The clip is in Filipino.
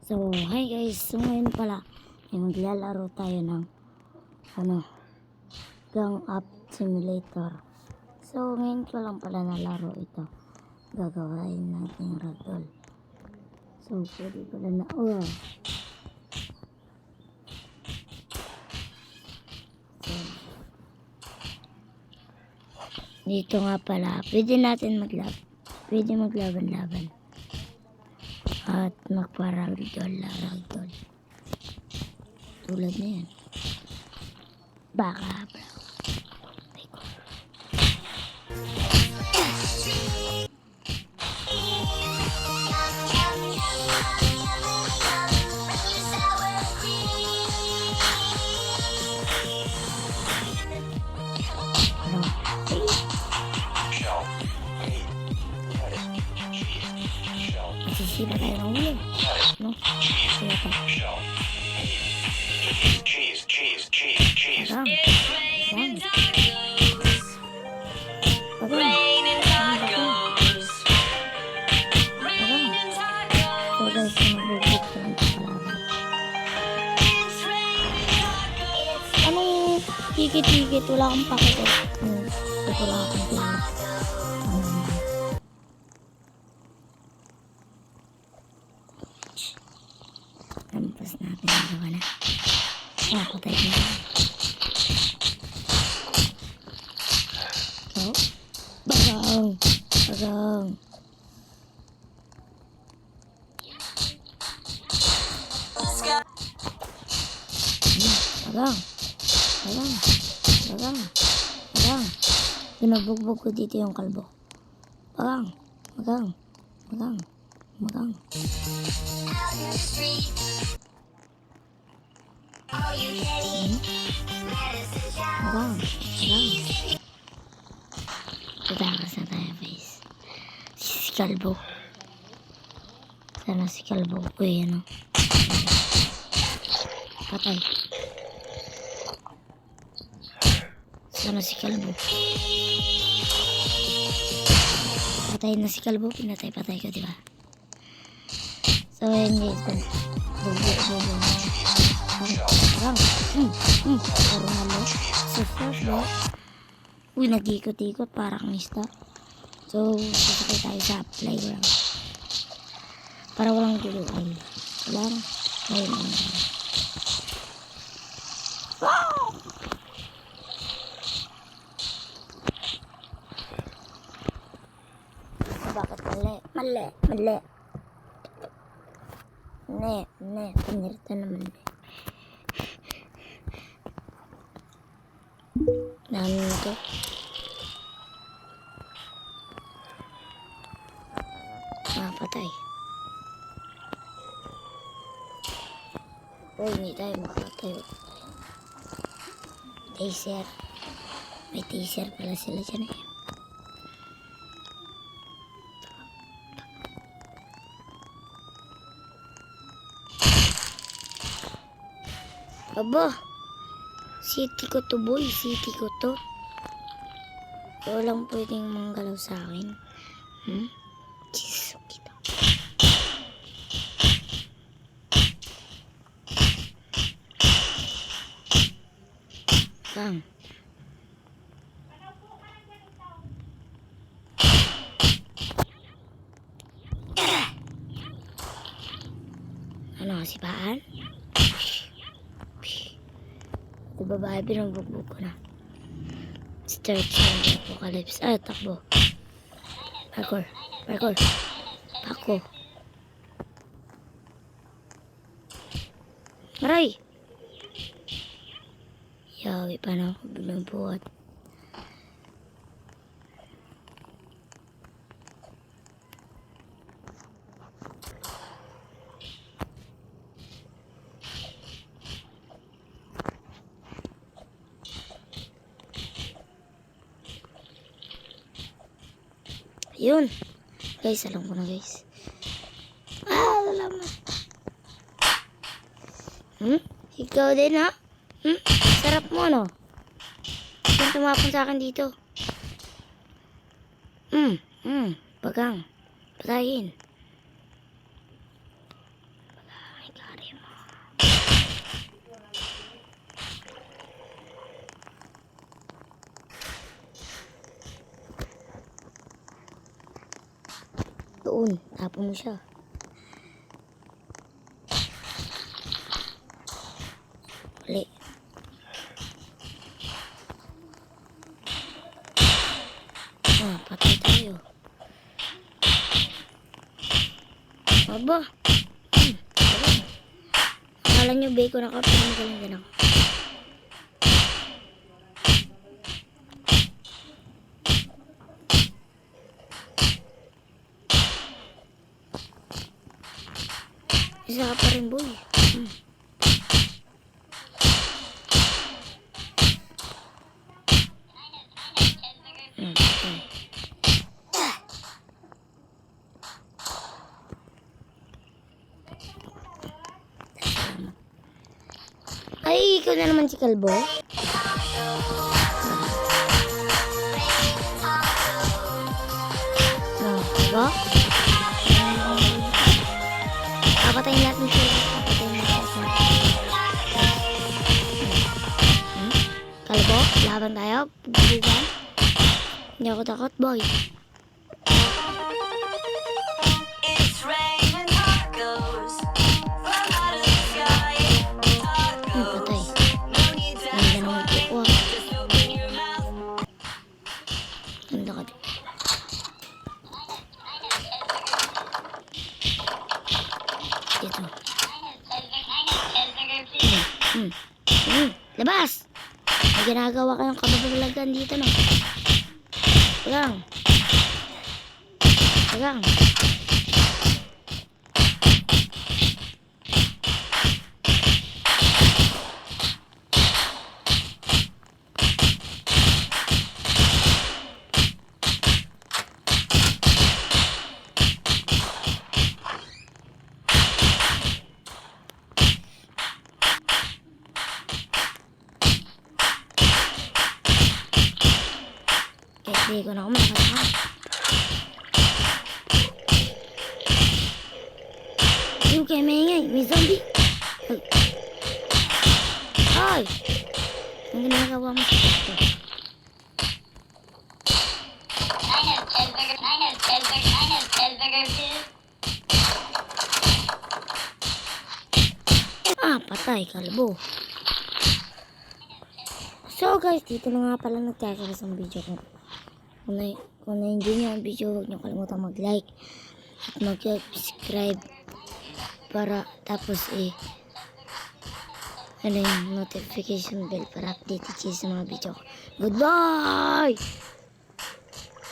So, hi guys. So, ngayon pala, ay maglalaro tayo ng, Gang Up Simulator. So, ngayon ko lang pala nalaro ito. Gagawain natin ragdoll. So, pwede pala na, So, dito nga pala, pwede natin maglaban-laban. At magpa-ragdoll. Tulad na yan. Baka, bro. Masisipa tayo ng ulo. No? Kaya pa. Cheese. Parang. So guys, magbubuk ko lang palaban. Anong tikit-tikit? Wala akong pakit. Wala akong pila. Lampas natin ang gawa na. Patay ko na. So, bagang. Binabugbog ko dito yung kalbo. Magang. Tatakas na tayo guys. Si kalbo. Sana si kalbo. Uy, ano. Patay. Sana si kalbo. Patay na si kalbo. Pinatay ko, diba? So, ayan guys. Bubo. Parang so, first bro. Uy, nag-ikot-ikot. Parang mista. So, sasakay tayo sa playground. Para walang gulo. Ay, walang. Ayun. Bakit mali? Pinirita naman. Namin na to. Patay. Uy, hindi tayo makatayo. Taser. May taser pala sila dyan eh. Aba, city ko to boy, Walang pwedeng manggalaw sa akin. Jesus kita. Bang. Ano kasi paan? Ito babae, binubugbog ko na. Start sa apocalypse. Takbo. Parkour. Pako. Aray! Yawi pa na ako binubuhat. Yun. Guys, alam ko na guys. Alam mo. Ikaw din ha? Sarap mo no? Saan tumapon sa akin dito? Bagang. Patayin. Kari mo. Doon, tapon mo siya. Uli. Patay tayo. Aba. Akala nyo, bacon ako, pero magaling din ako. Isa ka pa rin, boy. Okay. Ay, ikaw na naman si Kalbo. Diba? Papatayin natin siya. Papatayin natin siya. Kalbo, laban tayo. Bugan. Hindi ako takot, boy. Patay. Ganda naman po. Ganda ka din. Dito. Labas! May ginagawa ka ng kababalagan dito, no? Tagang. Tagang. Hindi ko na ako makasama. Yung kaya maingay, may zombie. Ay! Ang ginagawa mo sa ito. Patay, Kalbo. So guys, dito na nga pala nagkakaroon ang video ko. Kung na-enjoy nyo ang video, huwag nyo kalimutan mag-like at mag-subscribe para tapos ano yung notification bell para updated kayo sa mga video ko. Goodbye!